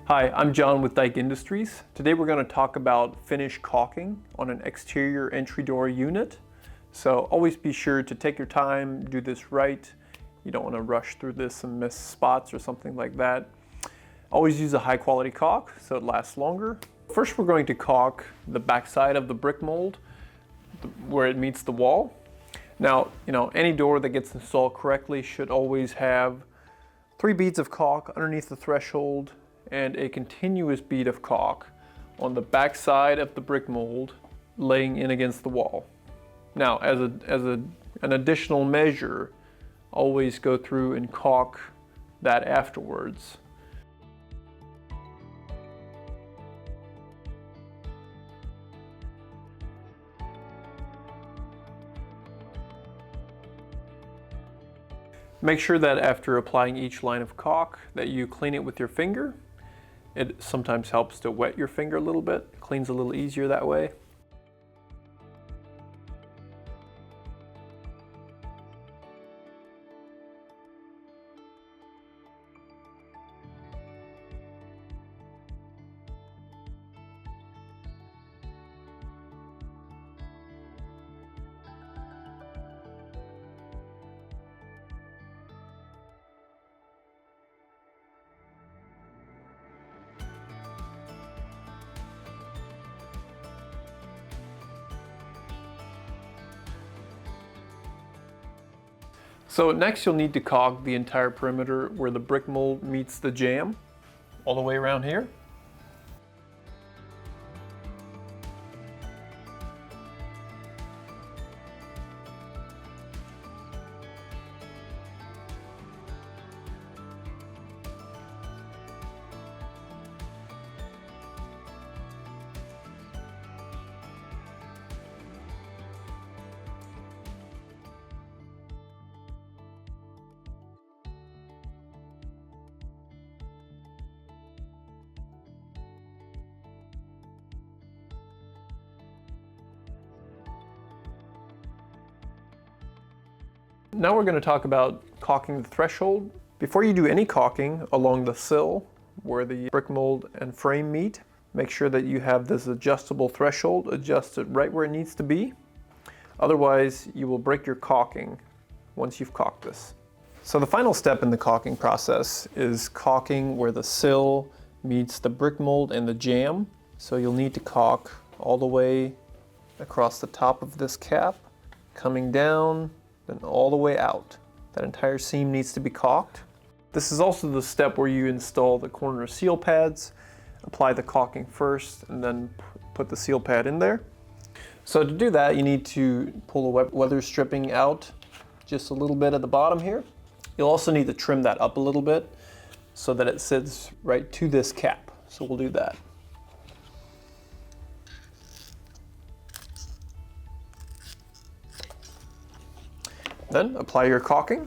Hi, I'm John with Dyke Industries. Today we're going to talk about finish caulking on an exterior entry door unit. So always be sure to take your time, do this right. You don't want to rush through this and miss spots or something like that. Always use a high quality caulk so it lasts longer. First we're going to caulk the backside of the brick mold where it meets the wall. Now, any door that gets installed correctly should always have 3 beads of caulk underneath the threshold and a continuous bead of caulk on the back side of the brick mold laying in against the wall. Now, as an additional measure, always go through and caulk that afterwards. Make sure that after applying each line of caulk that you clean it with your finger. It sometimes helps to wet your finger a little bit. It cleans a little easier that way. So next you'll need to caulk the entire perimeter where the brick mold meets the jamb, all the way around here. Now we're going to talk about caulking the threshold. Before you do any caulking along the sill where the brick mold and frame meet, make sure that you have this adjustable threshold adjusted right where it needs to be. Otherwise, you will break your caulking once you've caulked this. So the final step in the caulking process is caulking where the sill meets the brick mold and the jamb. So you'll need to caulk all the way across the top of this cap, coming down, then all the way out. That entire seam needs to be caulked. This is also the step where you install the corner seal pads, apply the caulking first, and then put the seal pad in there. So to do that, you need to pull the weather stripping out just a little bit at the bottom here. You'll also need to trim that up a little bit so that it sits right to this cap. So we'll do that. Then apply your caulking.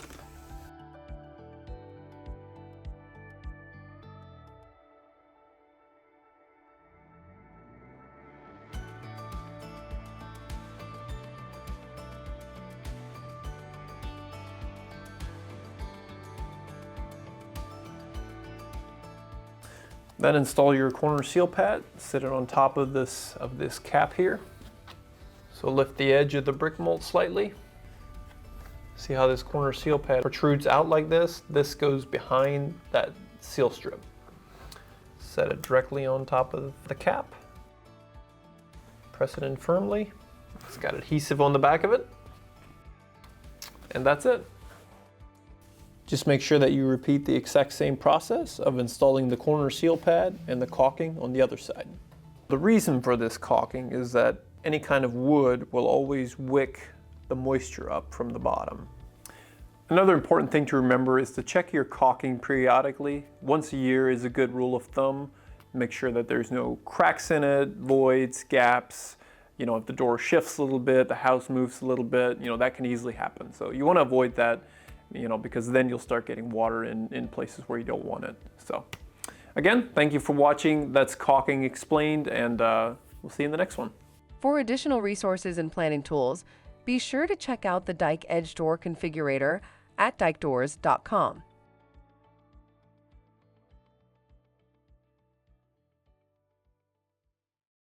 Then install your corner seal pad, sit it on top of this cap here. So lift the edge of the brick mold slightly. See how this corner seal pad protrudes out like this? This goes behind that seal strip. Set it directly on top of the cap. Press it in firmly. It's got adhesive on the back of it. And that's it. Just make sure that you repeat the exact same process of installing the corner seal pad and the caulking on the other side. The reason for this caulking is that any kind of wood will always wick the moisture up from the bottom. Another important thing to remember is to check your caulking periodically. Once a year is a good rule of thumb. Make sure that there's no cracks in it, voids, gaps. If the door shifts a little bit, the house moves a little bit, that can easily happen. So you want to avoid that, because then you'll start getting water in places where you don't want it. So again, thank you for watching. That's Caulking Explained, and we'll see you in the next one. For additional resources and planning tools, be sure to check out the Dyke Edge Door Configurator at dykedoors.com.